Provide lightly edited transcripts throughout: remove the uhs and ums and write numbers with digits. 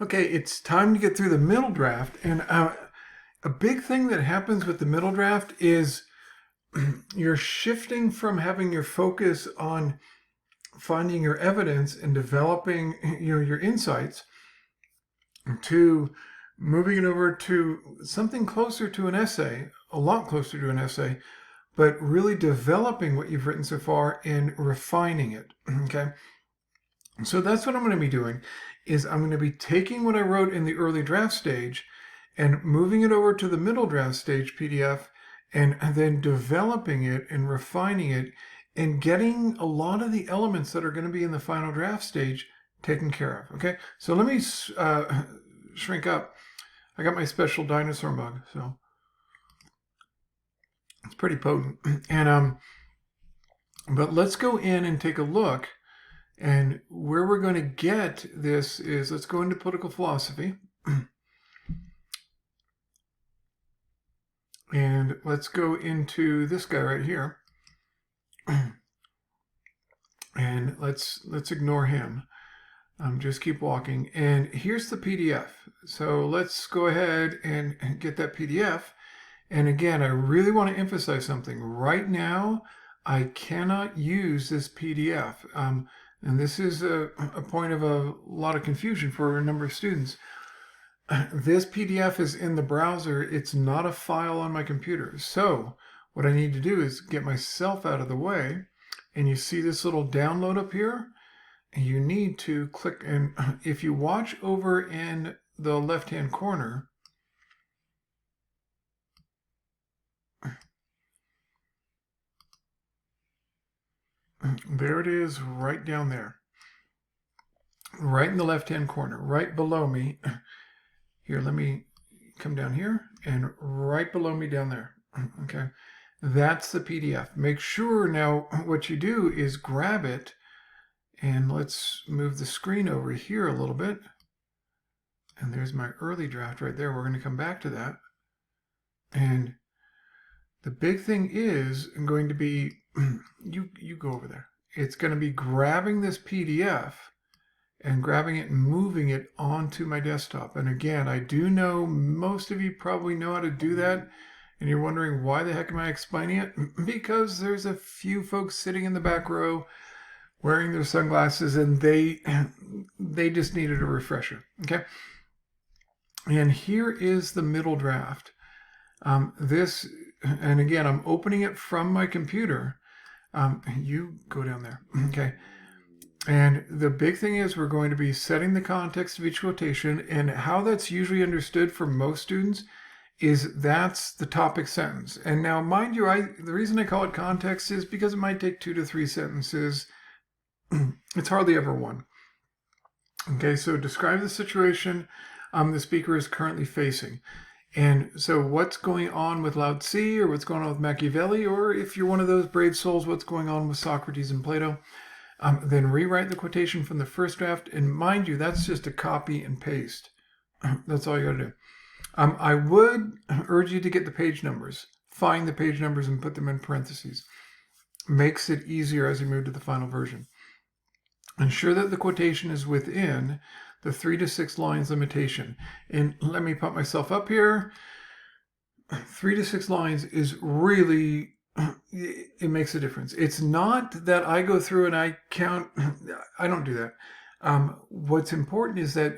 Okay, it's time to get through the middle draft. And a big thing that happens with the middle draft is you're shifting from having your focus on finding your evidence and developing your insights to moving it over to something closer to an essay, a lot closer to an essay, but really developing what you've written so far and refining it. Okay. So that's what I'm going to be doing is I'm going to be taking what I wrote in the early draft stage and moving it over to the middle draft stage PDF and then developing it and refining it and getting a lot of the elements that are going to be in the final draft stage taken care of. Okay, so let me shrink up. I got my special dinosaur mug, so it's pretty potent. And but let's go in and take a look. And where we're going to get this is, let's go into political philosophy. And let's go into this guy right here. And let's ignore him. Just keep walking. And here's the PDF. So let's go ahead and get that PDF. And again, I really want to emphasize something. Right now, I cannot use this PDF. And this is a point of a lot of confusion for a number of students. This PDF is in the browser. It's not a file on my computer. So what I need to do is get myself out of the way. And you see this little download up here? You need to click, and if you watch over in the left-hand corner, there it is right down there. Right in the left-hand corner, right below me. Here, let me come down here, and right below me down there. Okay, that's the PDF. Make sure now what you do is grab it, and let's move the screen over here a little bit. And there's my early draft right there. We're going to come back to that. And the big thing is going to be, you go over there. It's going to be grabbing this PDF and grabbing it and moving it onto my desktop. And again, I do know most of you probably know how to do that. And you're wondering, why the heck am I explaining it? Because there's a few folks sitting in the back row wearing their sunglasses, and they just needed a refresher. Okay. And here is the middle draft. And again, I'm opening it from my computer. You go down there. Okay. And the big thing is we're going to be setting the context of each quotation, and how that's usually understood for most students is that's the topic sentence. And now, mind you, the reason I call it context is because it might take 2 to 3 sentences. It's hardly ever one. Okay, so describe the situation the speaker is currently facing. And so what's going on with Lao Tzu, or what's going on with Machiavelli, or if you're one of those brave souls, what's going on with Socrates and Plato? Then rewrite the quotation from the first draft. And mind you, that's just a copy and paste. That's all you got to do. I would urge you to get the page numbers. Find the page numbers and put them in parentheses. Makes it easier as you move to the final version. Ensure that the quotation is within the 3 to 6 lines limitation. And let me pump myself up here. 3 to 6 lines is really, it makes a difference. It's not that I go through and I count. I don't do that. What's important is that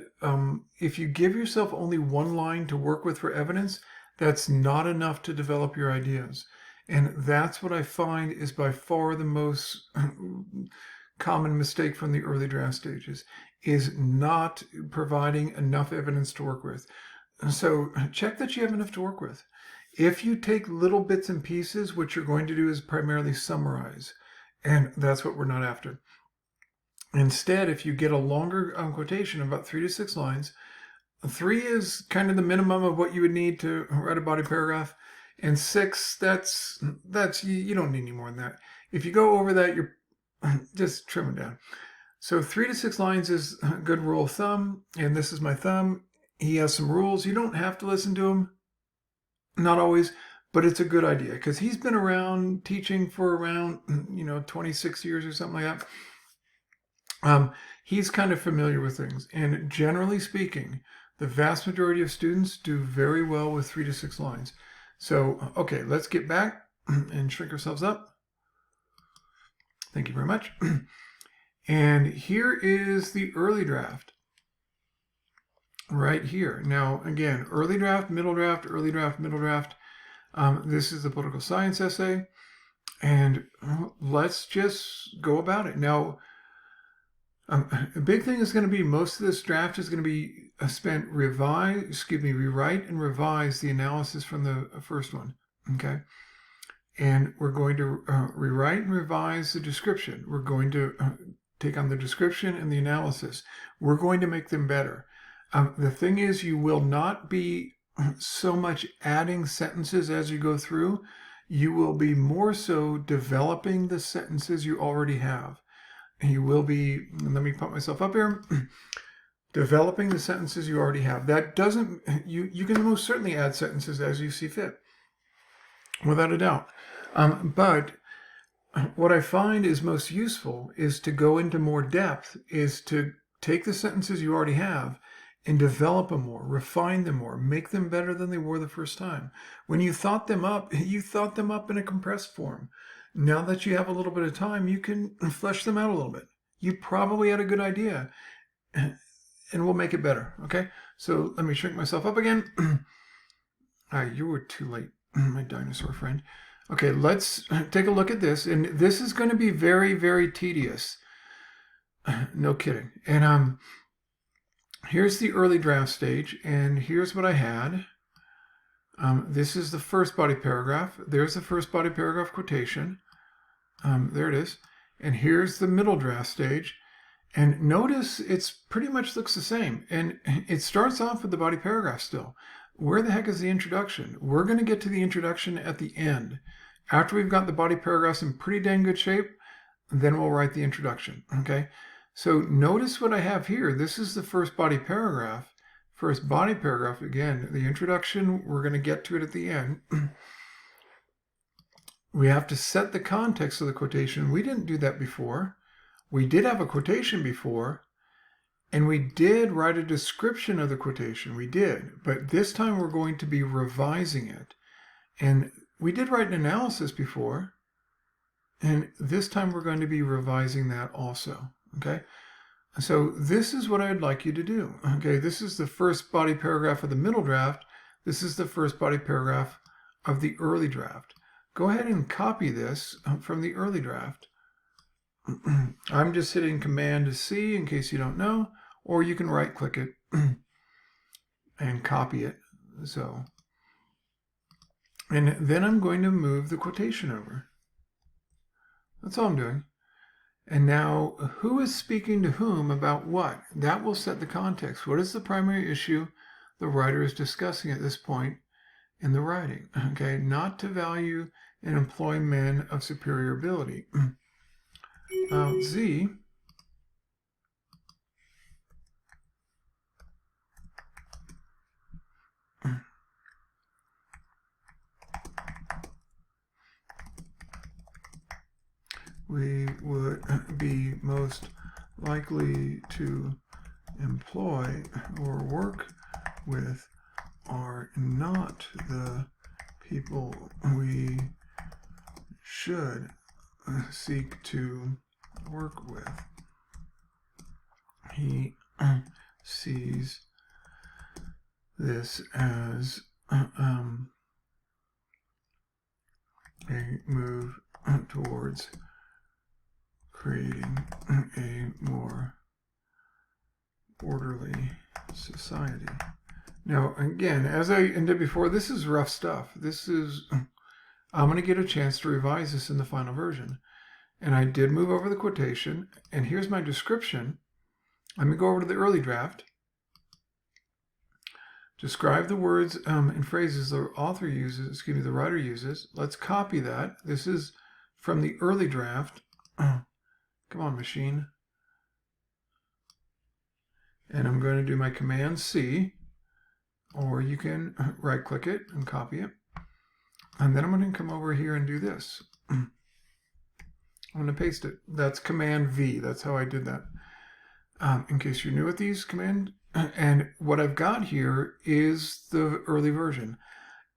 if you give yourself only one line to work with for evidence, that's not enough to develop your ideas. And that's what I find is by far the most common mistake from the early draft stages, is not providing enough evidence to work with. So check that you have enough to work with. If you take little bits and pieces, what you're going to do is primarily summarize. And that's what we're not after. Instead, if you get a longer quotation, about 3 to 6 lines, 3 is kind of the minimum of what you would need to write a body paragraph. And 6, that's you don't need any more than that. If you go over that, you're just trim it down. So 3 to 6 lines is a good rule of thumb, and this is my thumb. He has some rules. You don't have to listen to him, not always, but it's a good idea because he's been around teaching for around 26 years or something like that. He's kind of familiar with things. And generally speaking, the vast majority of students do very well with 3 to 6 lines. So, okay, let's get back and shrink ourselves up. Thank you very much. And here is the early draft. Right here. Now, again, early draft, middle draft, early draft, middle draft. This is the political science essay. And let's just go about it. Now, a big thing is going to be most of this draft is going to be spent rewrite and revise the analysis from the first one. Okay. And we're going to rewrite and revise the description. We're going to take on the description and the analysis. We're going to make them better. The thing is, you will not be so much adding sentences as you go through. You will be more so developing the sentences you already have. You will be, let me pump myself up here, developing the sentences you already have. That doesn't, you can most certainly add sentences as you see fit, without a doubt. But what I find is most useful is to go into more depth, is to take the sentences you already have and develop them more, refine them more, make them better than they were the first time. When you thought them up in a compressed form. Now that you have a little bit of time, you can flesh them out a little bit. You probably had a good idea, and we'll make it better, okay? So let me shrink myself up again. You were too late, my dinosaur friend. Okay, let's take a look at this, and this is going to be very, very tedious. No kidding. And here's the early draft stage, and here's what I had. This is the first body paragraph. There's the first body paragraph quotation. There it is. And here's the middle draft stage. And notice it's pretty much looks the same. And it starts off with the body paragraph still. Where the heck is the introduction? We're going to get to the introduction at the end. After we've got the body paragraphs in pretty dang good shape, then we'll write the introduction. Okay? So notice what I have here. This is the first body paragraph. First body paragraph, again, the introduction, we're going to get to it at the end. We have to set the context of the quotation. We didn't do that before. We did have a quotation before, and we did write a description of the quotation. We did, but this time we're going to be revising it. And we did write an analysis before, and this time we're going to be revising that also, okay? So this is what I'd like you to do, okay? This is the first body paragraph of the middle draft. This is the first body paragraph of the early draft. Go ahead and copy this from the early draft. I'm just hitting Command C in case you don't know, or you can right click it and copy it. So, and then I'm going to move the quotation over. That's all I'm doing. And now, who is speaking to whom about what? That will set the context. What is the primary issue the writer is discussing at this point in the writing? Okay, not to value and employ men of superior ability. Z. We would be most likely to employ or work with are not the people we should seek to work with. He sees this as a move towards creating a more orderly society. Now, again, as I ended before, this is rough stuff. This is, I'm going to get a chance to revise this in the final version. And I did move over the quotation, and here's my description. Let me go over to the early draft. Describe the words and phrases the author uses, the writer uses. Let's copy that. This is from the early draft. Come on, machine. And I'm going to do my Command C, or you can right click it and copy it. And then I'm going to come over here and do this. I'm going to paste it. That's Command V. That's how I did that. in case you're new at these commands. And what I've got here is the early version.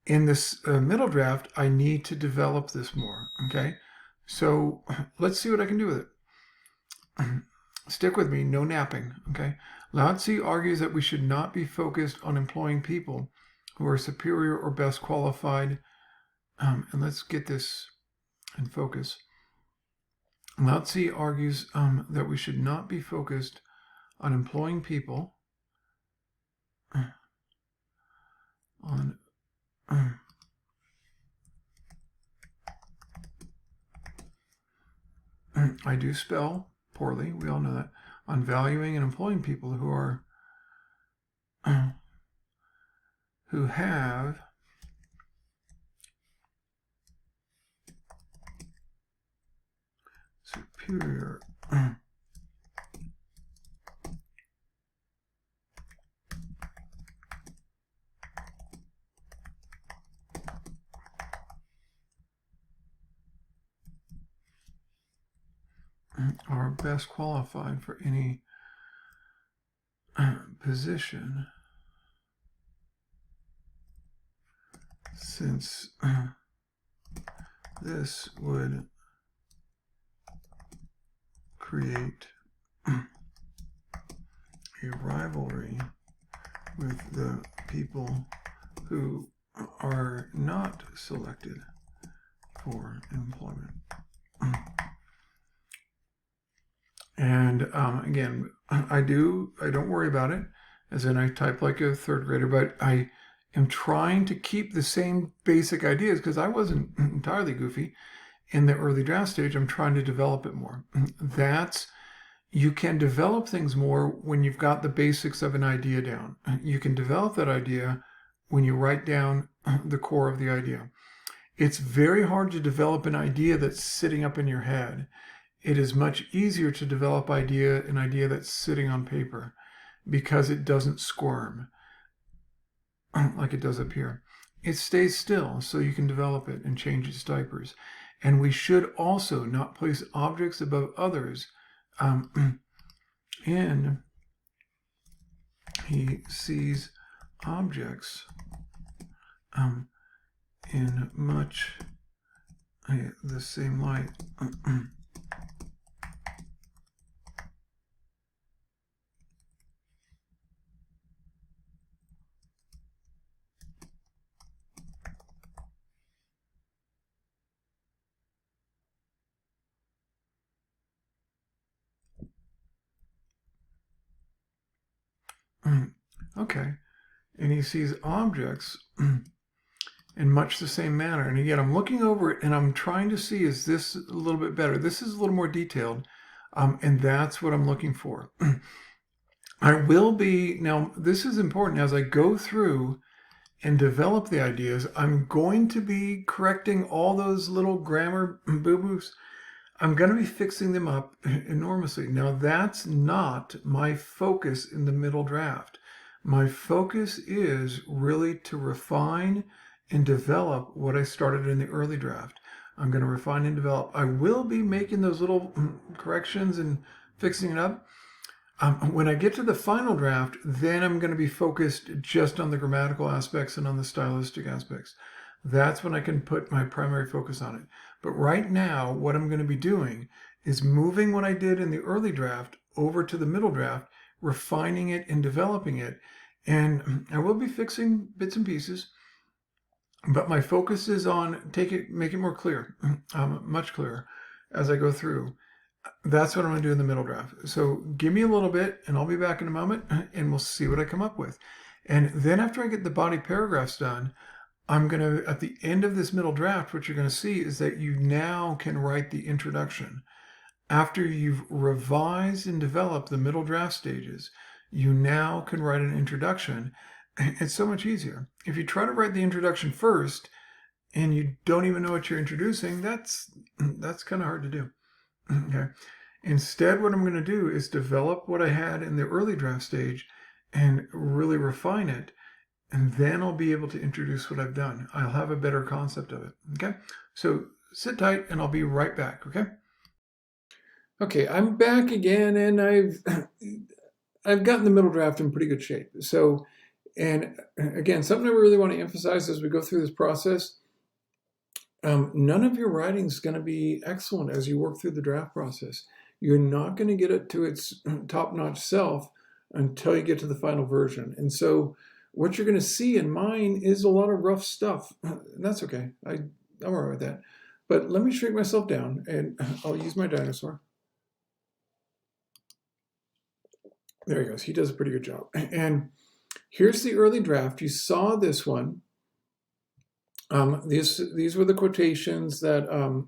In this middle draft, I need to develop this more, okay? So let's see what I can do with it. Stick with me, no napping, okay? Lao Tzu argues that we should not be focused on employing people who are superior or best qualified. And let's get this in focus. Lao Tzu argues that we should not be focused on employing people on I do spell poorly, we all know that, on valuing and employing people who are who have superior are best qualified for any position, since this would create a rivalry with the people who are not selected for employment. And again, I don't worry about it, as in I type like a third grader, but I am trying to keep the same basic ideas because I wasn't entirely goofy in the early draft stage. I'm trying to develop it more. You can develop things more when you've got the basics of an idea down. You can develop that idea when you write down the core of the idea. It's very hard to develop an idea that's sitting up in your head. It is much easier to develop an idea that's sitting on paper because it doesn't squirm like it does up here. It stays still so you can develop it and change its diapers. And we should also not place objects above others. And he sees objects in much the same light. Okay, and he sees objects in much the same manner. And again, I'm looking over it and I'm trying to see, is this a little bit better? This is a little more detailed, and that's what I'm looking for. I will be, now this is important, as I go through and develop the ideas, I'm going to be correcting all those little grammar boo-boos. I'm going to be fixing them up enormously. Now that's not my focus in the middle draft. My focus is really to refine and develop what I started in the early draft. I'm going to refine and develop. I will be making those little corrections and fixing it up. When I get to the final draft, then I'm going to be focused just on the grammatical aspects and on the stylistic aspects. That's when I can put my primary focus on it. But right now, what I'm going to be doing is moving what I did in the early draft over to the middle draft, refining it and developing it. And I will be fixing bits and pieces, but my focus is on make it more clear, much clearer as I go through. That's what I'm going to do in the middle draft. So give me a little bit and I'll be back in a moment and we'll see what I come up with. And then after I get the body paragraphs done, I'm going to, at the end of this middle draft, what you're going to see is that you now can write the introduction. After you've revised and developed the middle draft stages, you now can write an introduction. It's so much easier. If you try to write the introduction first and you don't even know what you're introducing, that's kind of hard to do. Okay. Instead, what I'm going to do is develop what I had in the early draft stage and really refine it. And then I'll be able to introduce what I've done. I'll have a better concept of it. Okay. So sit tight and I'll be right back. Okay. Okay, I'm back again, and I've gotten the middle draft in pretty good shape. So, and again, something I really want to emphasize as we go through this process, none of your writing is going to be excellent as you work through the draft process. You're not going to get it to its top-notch self until you get to the final version. And so what you're going to see in mine is a lot of rough stuff. And that's okay. I'm all right with that. But let me shrink myself down, and I'll use my dinosaur. There he goes. He does a pretty good job. And here's the early draft. You saw this one. These were the quotations that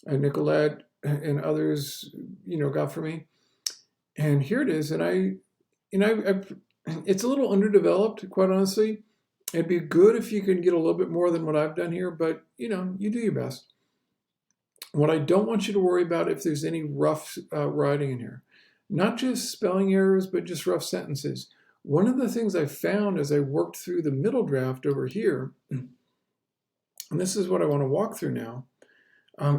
Nicolette and others, got for me. And here it is. And it's a little underdeveloped, quite honestly. It'd be good if you can get a little bit more than what I've done here, but you do your best. What I don't want you to worry about if there's any rough writing in here, not just spelling errors, but just rough sentences. One of the things I found as I worked through the middle draft over here, and this is what I want to walk through now,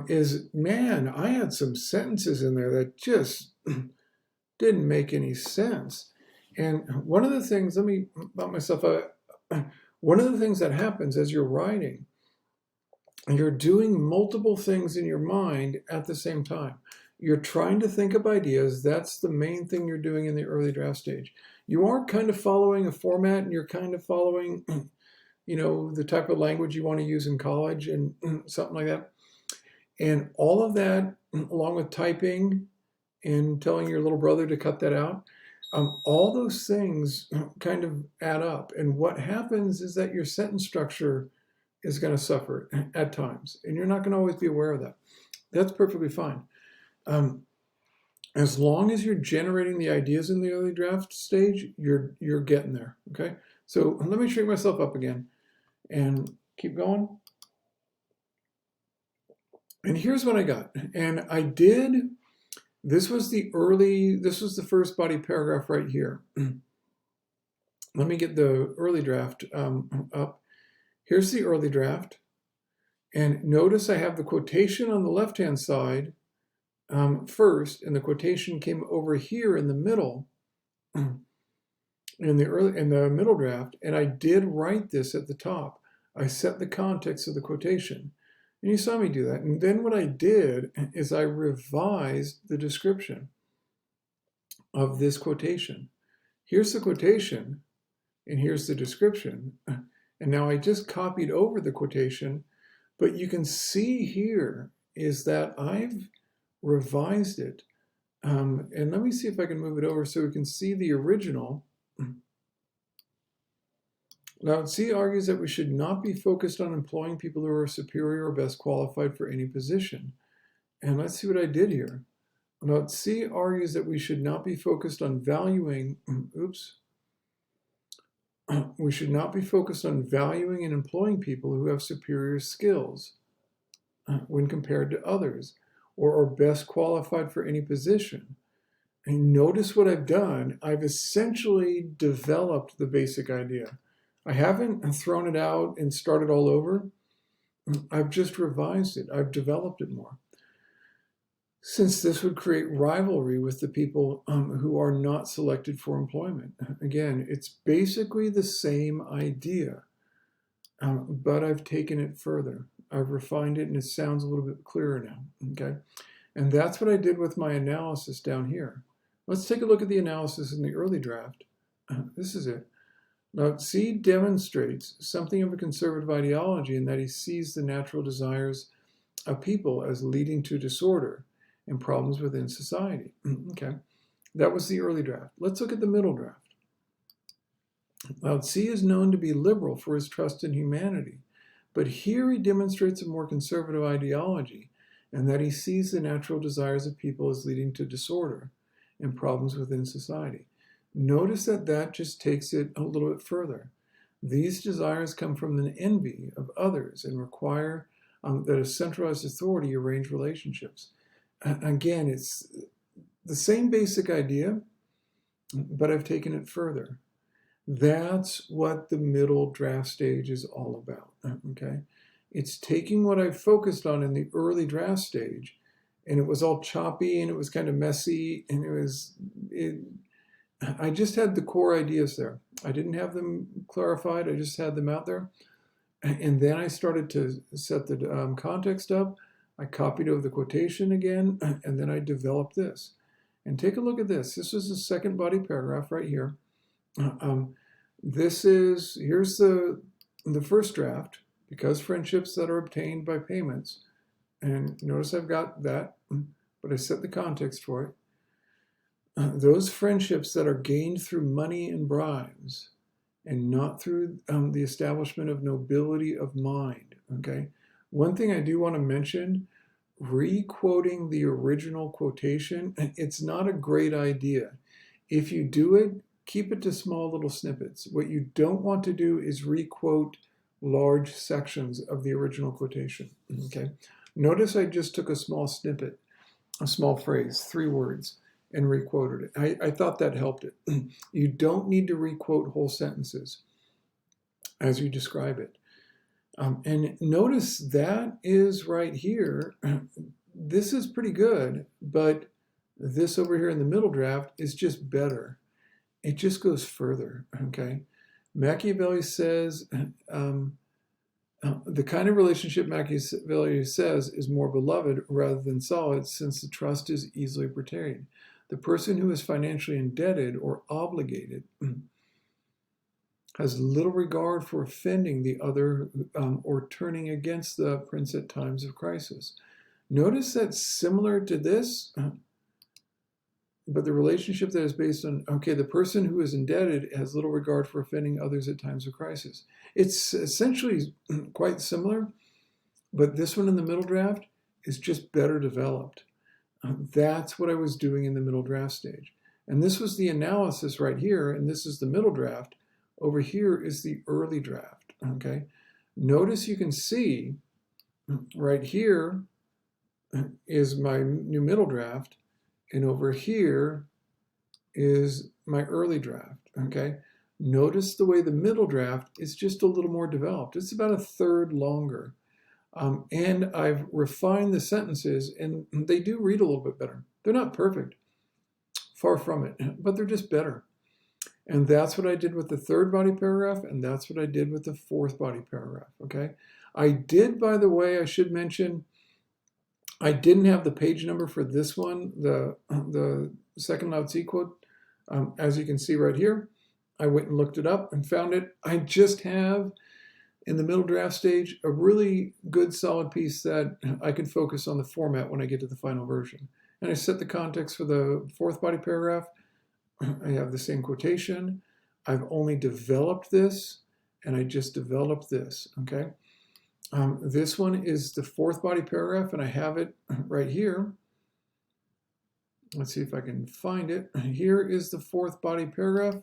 is, man, I had some sentences in there that just didn't make any sense. And one of the things, let me bump myself up. One of the things that happens as you're writing, you're doing multiple things in your mind at the same time. You're trying to think of ideas. That's the main thing you're doing in the early draft stage. You are kind of following a format, and you're kind of following, the type of language you want to use in college and something like that. And all of that, along with typing and telling your little brother to cut that out, all those things kind of add up. And what happens is that your sentence structure is going to suffer at times, and you're not going to always be aware of that. That's perfectly fine. As long as you're generating the ideas in the early draft stage, you're getting there. Okay. So let me shrink myself up again and keep going. And here's what I got. And this was the first body paragraph right here. Let me get the early draft up. Here's the early draft. And notice I have the quotation on the left-hand side first, and the quotation came over here in the middle, in the middle draft, and I did write this at the top. I set the context of the quotation, and you saw me do that. And then what I did is I revised the description of this quotation. Here's the quotation, and here's the description. And now I just copied over the quotation, but you can see here is that I've revised it. And let me see if I can move it over so we can see the original. Now, C argues that we should not be focused on employing people who are superior or best qualified for any position. And let's see what I did here. Now, C argues that we should not be focused on valuing, we should not be focused on valuing and employing people who have superior skills when compared to others, or are best qualified for any position. And notice what I've done. I've essentially developed the basic idea. I haven't thrown it out and started all over. I've just revised it. I've developed it more. Since this would create rivalry with the people who are not selected for employment. Again, it's basically the same idea, but I've taken it further. I've refined it, and it sounds a little bit clearer now, okay? And that's what I did with my analysis down here. Let's take a look at the analysis in the early draft. This is it. Now, C demonstrates something of a conservative ideology in that he sees the natural desires of people as leading to disorder and problems within society. Okay, that was the early draft. Let's look at the middle draft. Now, C is known to be liberal for his trust in humanity, but here he demonstrates a more conservative ideology and that he sees the natural desires of people as leading to disorder and problems within society. Notice that just takes it a little bit further. These desires come from an envy of others and require that a centralized authority arrange relationships. Again, it's the same basic idea, but I've taken it further. That's what the middle draft stage is all about, okay? It's taking what I've focused on in the early draft stage and it was all choppy and it was kind of messy, and I just had the core ideas there. I didn't have them clarified. I just had them out there. And then I started to set the context up. I copied over the quotation again, and then I developed this. And take a look at this. This is the second body paragraph right here. Here's the first draft, because friendships that are obtained by payments. And notice I've got that, but I set the context for it. Those friendships that are gained through money and bribes, and not through the establishment of nobility of mind. Okay. One thing I do want to mention, re-quoting the original quotation, it's not a great idea. If you do it, keep it to small little snippets. What you don't want to do is re-quote large sections of the original quotation. Okay. Notice I just took a small snippet, a small phrase, 3 words, and re-quoted it. I thought that helped it. You don't need to re-quote whole sentences as you describe it. And notice that is right here. This is pretty good, but this over here in the middle draft is just better. It just goes further, okay? Machiavelli says, the kind of relationship Machiavelli says is more beloved rather than solid, since the trust is easily betrayed. The person who is financially indebted or obligated has little regard for offending the other or turning against the prince at times of crisis. Notice that's similar to this, but the relationship that is based on, okay, the person who is indebted has little regard for offending others at times of crisis. It's essentially quite similar, but this one in the middle draft is just better developed. That's what I was doing in the middle draft stage. And this was the analysis right here, and this is the middle draft. Over here is the early draft, okay? Notice you can see right here is my new middle draft, and over here is my early draft, okay? Notice the way the middle draft is just a little more developed. It's about 1/3 longer. And I've refined the sentences, and they do read a little bit better. They're not perfect, far from it, but they're just better. And that's what I did with the 3rd body paragraph, and that's what I did with the 4th body paragraph, okay? I did, by the way, I should mention, I didn't have the page number for this one, the second Lao Tzu quote. As you can see right here, I went and looked it up and found it. I just have, in the middle draft stage, a really good solid piece that I can focus on the format when I get to the final version. And I set the context for the 4th body paragraph. I have the same quotation. I've only developed this, and I just developed this, okay? This one is the 4th body paragraph, and I have it right here. Let's see if I can find it. Here is the 4th body paragraph.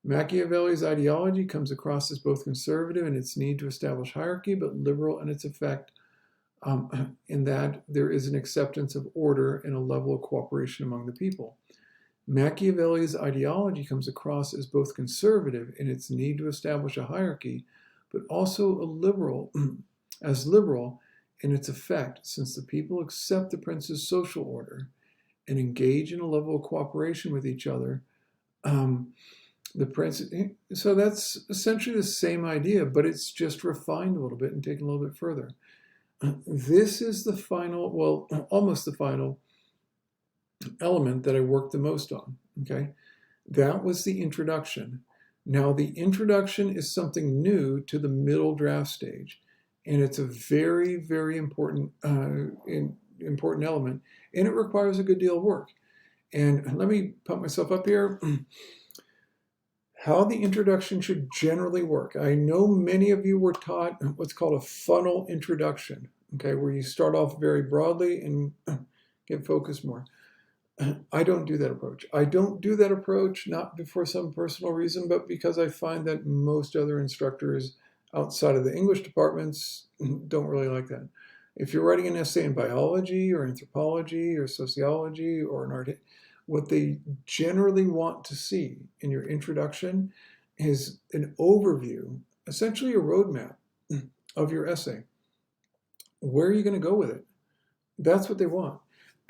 Machiavelli's ideology comes across as both conservative in its need to establish hierarchy, but liberal in its effect, in that there is an acceptance of order and a level of cooperation among the people. Machiavelli's ideology comes across as both conservative in its need to establish a hierarchy, but also liberal in its effect, since the people accept the prince's social order and engage in a level of cooperation with each other. The prince, so that's essentially the same idea, but it's just refined a little bit and taken a little bit further. This is the final, well, almost the final element that I worked the most on, okay? That was the introduction. Now, the introduction is something new to the middle draft stage, and it's a very, very important, important element, and it requires a good deal of work. And let me pump myself up here. How the introduction should generally work. I know many of you were taught what's called a funnel introduction, okay, where you start off very broadly and get focused more. I don't do that approach. I don't do that approach not for some personal reason, but because I find that most other instructors outside of the English departments don't really like that. If you're writing an essay in biology or anthropology or sociology or an art, what they generally want to see in your introduction is an overview, essentially a roadmap of your essay. Where are you going to go with it? That's what they want.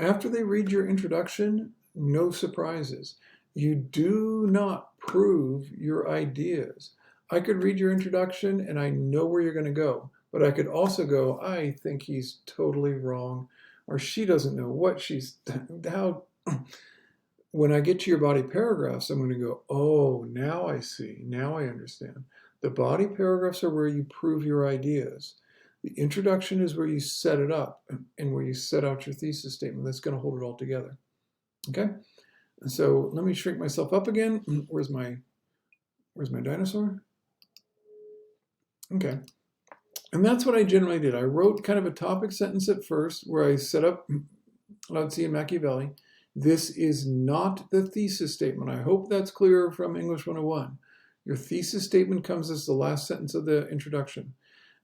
after they read your introduction, no surprises. You do not prove your ideas. I could read your introduction and I know where you're going to go, but I could also go, I think he's totally wrong, or she doesn't know what she's, how, when I get to your body paragraphs, I'm going to go, oh, now I see, now I understand. The body paragraphs are where you prove your ideas. The introduction is where you set it up and where you set out your thesis statement. That's going to hold it all together. Okay? And so let me shrink myself up again. Where's my dinosaur? Okay. And that's what I generally did. I wrote kind of a topic sentence at first where I set up Lao Tzu and Machiavelli. This is not the thesis statement. I hope that's clear from English 101. Your thesis statement comes as the last sentence of the introduction.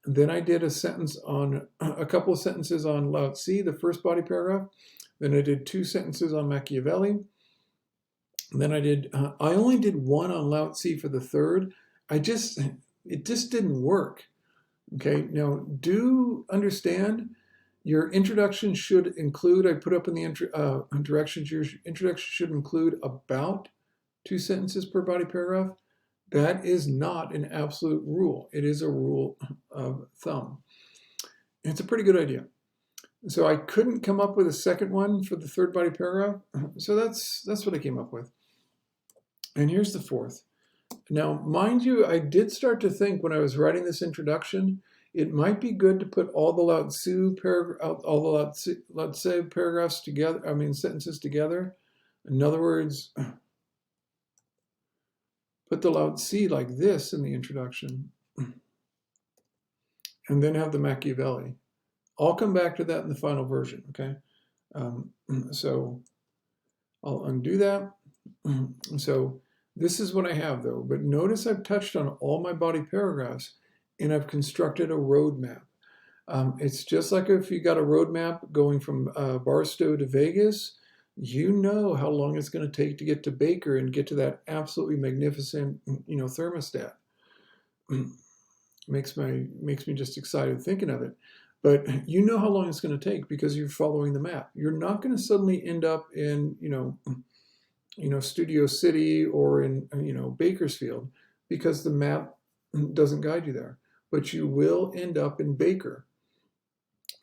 And then I did a couple of sentences on Lao Tzu, the first body paragraph. Then I did 2 sentences on Machiavelli. And then I only did 1 on Lao Tzu for the third. It just didn't work. Okay, now do understand your introduction should include, I put up in the directions, your introduction should include about 2 sentences per body paragraph. That is not an absolute rule. It is a rule of thumb. It's a pretty good idea. So I couldn't come up with a second one for the third body paragraph. So that's what I came up with. And here's the fourth. Now, mind you, I did start to think when I was writing this introduction, it might be good to put all the Lao Tzu paragraphs together, sentences together. In other words, put the Lao Tzu like this in the introduction, and then have the Machiavelli. I'll come back to that in the final version, okay? So I'll undo that. So this is what I have, though. But notice I've touched on all my body paragraphs, and I've constructed a roadmap. It's just like if you got a roadmap going from Barstow to Vegas, you know how long it's going to take to get to Baker and get to that absolutely magnificent, thermostat. Makes me just excited thinking of it. But you know how long it's going to take because you're following the map. You're not going to suddenly end up in, Studio City or in, Bakersfield because the map doesn't guide you there. But you will end up in Baker.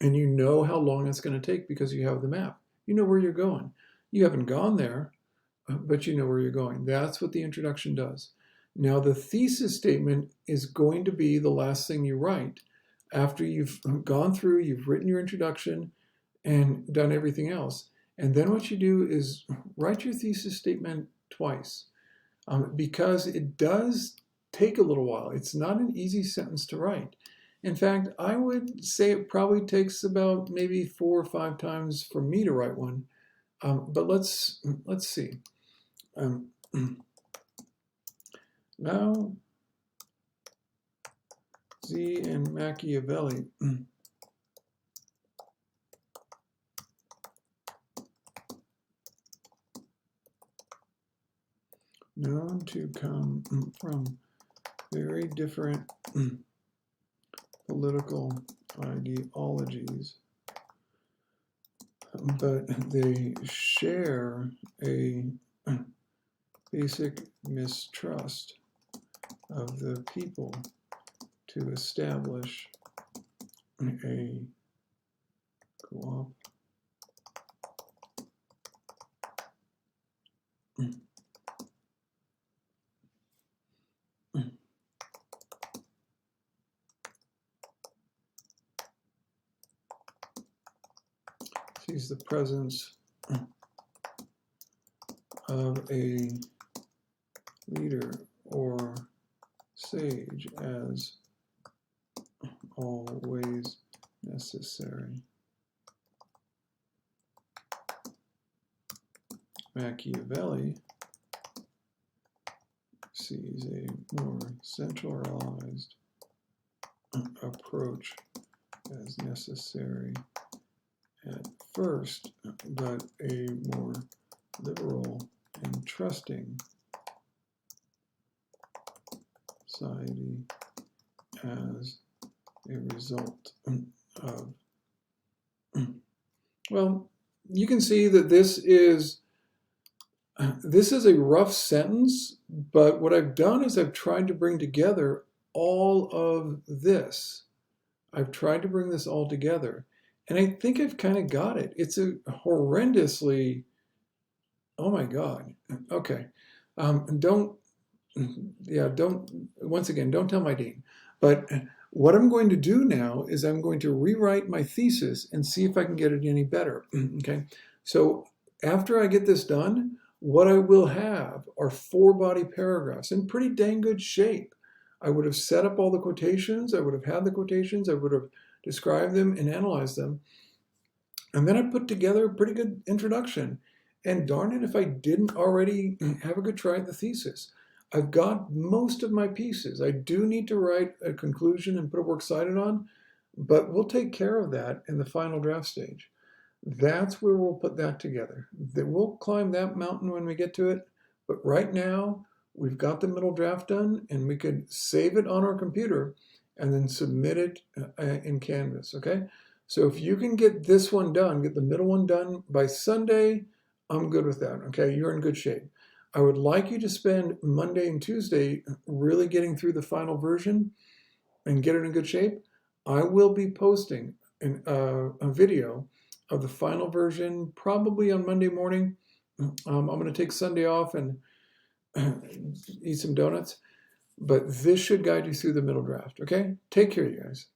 And you know how long it's going to take because you have the map. You know where you're going. You haven't gone there, but you know where you're going. That's what the introduction does. Now, the thesis statement is going to be the last thing you write after you've gone through, you've written your introduction and done everything else. And then what you do is write your thesis statement twice because it does take a little while. It's not an easy sentence to write. In fact, I would say it probably takes about maybe 4 or 5 times for me to write one. But let's see. Now, Z and Machiavelli. Known to come from very different political ideologies, but they share a basic mistrust of the people to establish a co-op. Sees the presence of a leader or sage as always necessary. Machiavelli sees a more centralized approach as necessary at first, but a more liberal and trusting society as a result of, well, you can see that this is a rough sentence, but what I've done is I've tried to bring together all of this. I've tried to bring this all together, and I think I've kind of got it. It's a horrendously, oh my God. Okay. Don't, yeah, once again, don't tell my dean. But what I'm going to do now is I'm going to rewrite my thesis and see if I can get it any better. Okay. So after I get this done, what I will have are 4 body paragraphs in pretty dang good shape. I would have set up all the quotations. I would have had the quotations. I would have described them and analyzed them. And then I put together a pretty good introduction. And darn it, if I didn't already have a good try at the thesis. I've got most of my pieces. I do need to write a conclusion and put a works cited on, but we'll take care of that in the final draft stage. That's where we'll put that together. We'll climb that mountain when we get to it. But right now, we've got the middle draft done, and we could save it on our computer and then submit it in Canvas, okay? So if you can get this one done, get the middle one done by Sunday, I'm good with that, okay? You're in good shape. I would like you to spend Monday and Tuesday really getting through the final version and get it in good shape. I will be posting a video of the final version probably on Monday morning. I'm going to take Sunday off and eat some donuts, but this should guide you through the middle draft, okay? Take care, you guys.